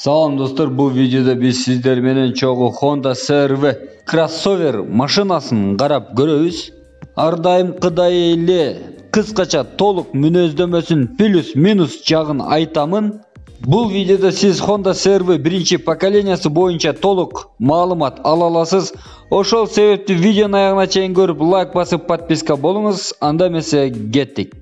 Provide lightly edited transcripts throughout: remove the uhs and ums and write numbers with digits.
Салам достор, бұл видеода біз сіздерменен чоғы Honda CR-V crossover машинасын қарап көрөбүз. Ардайымкыдай эле кыскача толук мүнөздөмөсүн плюс-минус жагын айтамын. Бұл видеода сиз Honda CR-V биринчи поколениясы боюнча толук маалымат ала аласыз. Ошол себептүү видеонун аягына чейин көрүп, лайк басып, подписка болуңуз. Анда эмесе кеттик.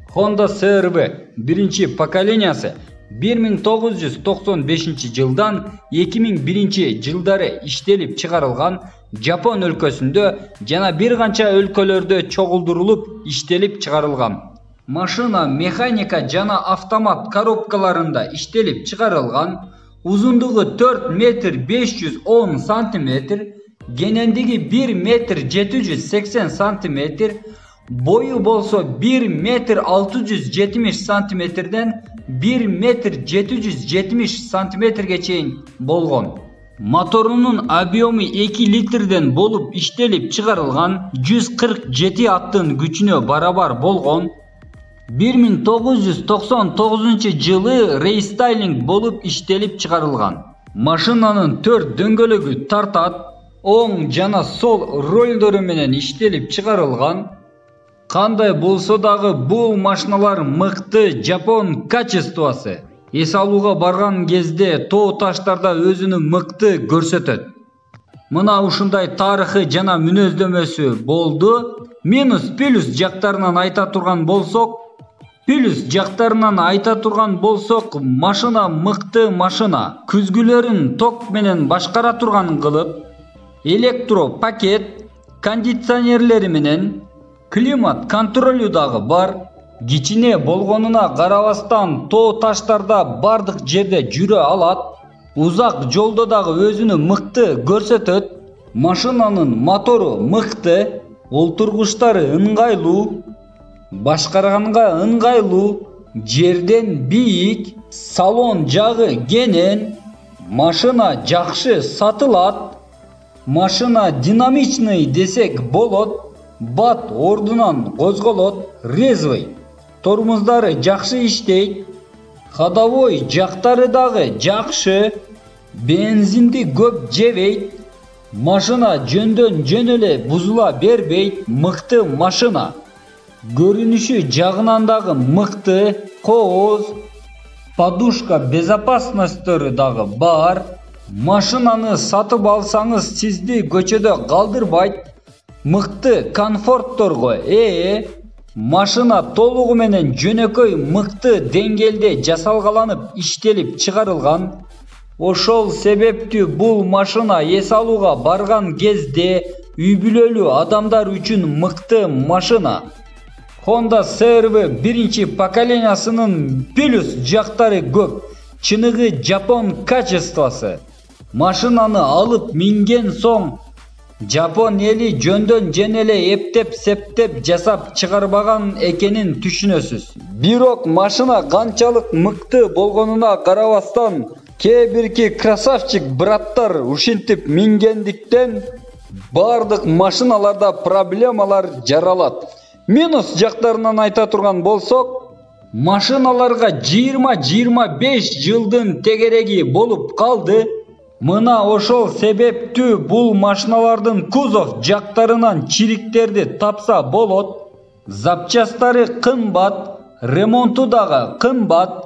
Honda CR-V биринчи поколениясы 1995 жылдан 2001 жылдары иштелип чыгарылган, Жапон өлкөсүндө жана бир канча өлкөлөрдө чогулдурулуп иштелип чыгарылган. Машина механика жана автомат коробкаларында иштелип чыгарылган, узундугу 4 метр 510 сантиметр, кенендиги 1 метр 780 сантиметр, boyu bolsa 1 метр 670 сантиметрден 1 метр 770 сантиметрге чейин болгон. Моторунун объему 2 литрден болуп иштелип чыгарылган, 147 аттын күчүнө барабар болгон. 1999 жылы рестайлинг болуп иштелип чыгарылган. Машинанын 4 дөңгөлөгү тартат, оң жана сол ролдору менен иштелип чыгарылган. Кандай болсо дагы бул машиналар мыкты Жапон качествосы. Эс алууга барган кезде тоо таштарда өзүнүн мыкты көрсөтөт. Мына ушундай тарыхы жана мүнөздөмөсү болду. Минус плюс жактарынан айта турган болсок, машина мыкты машина. Күзгүлөрүн ток менен башкара турган кылып, электро пакет, кондиционерлери менен, климат контролю дагы бар. Кичине болгонуна карабастан тоо таштарда бардык жерде жүрө алат. Узак жолдо дагы өзүнү мыкты көрсөтөт. Машинанын мотору мыкты, олтургучтары ыңгайлуу, башкарганга ыңгайлуу, жерден бийик, салон жагы кенен, машина жакшы сатылат. Машина динамичный десек болот. Бат ордунан козголот, резвый. Тормоздары жакшы иштейт. Ходовой жактары дагы жакшы. Бензинди көп жебейт. Машина жөндөн жөн эле бузула бербейт. Мыкты машина. Көрүнүшү жагынан дагы мыкты, кооз. Подушка безопасностьтөрү дагы бар. Машинаны сатып алсаңыз сизди көчөдө калдырбайт. Мыкты комфортторго ээ. Машина толугу менен жөнөкөй мыкты деңгээлде жасалгаланып иштелип чыгарылган. Ошол себептүү бул машина эс алууга барган кезде үй бүлөлүү адамдар үчүн мыкты машина. Honda CR-V биринчи поколениясынын плюс жактары көп. Чыныгы Жапон качествосы. Машинаны алып минген соң Жапон эли жөндөн жөн эле эптеп-септеп жасап чыгарбаган экенин түшүнөсүз. Бирок машина канчалык мыкты болгонуна карабастан, кээ бирки красавчик браттар ушинтип мингендиктен бардык машиналарда проблемалар жаралат. Минус жактарынан айта турган болсок, машиналарга 20-25 жылдын тегереги болуп калды. Мына ошол себептүү бул машиналардын кузов жактарынан чириктерди тапса болот. Запчастары кымбат, ремонту дагы кымбат.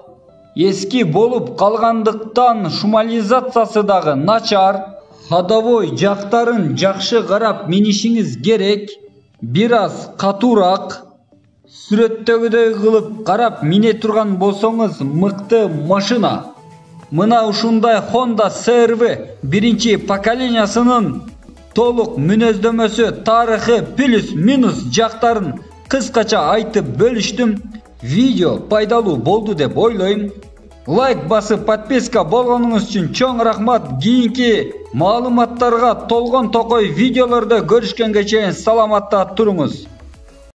Эски болуп калгандыктан шумализациясы дагы начар. Ходовой жактарын жакшы карап минишиңиз керек. Бир аз катуураак. Сүрөттөгүдөй кылып карап мине турган болсоңуз мыкты машина. Мына ушундай Honda CR-V биринчи поколениясынын толук мүнөздөмөсү, тарыхы, плюс-минус жактарын кыскача айтып бөлүштүм. Видео пайдалуу болду деп ойлойм. Лайк басып, подписка болгонуңуз үчүн чоң рахмат. Кийинки маалыматтарга толгон токой видеолордо көрүшкөнгө чейин саламатта туруңуз.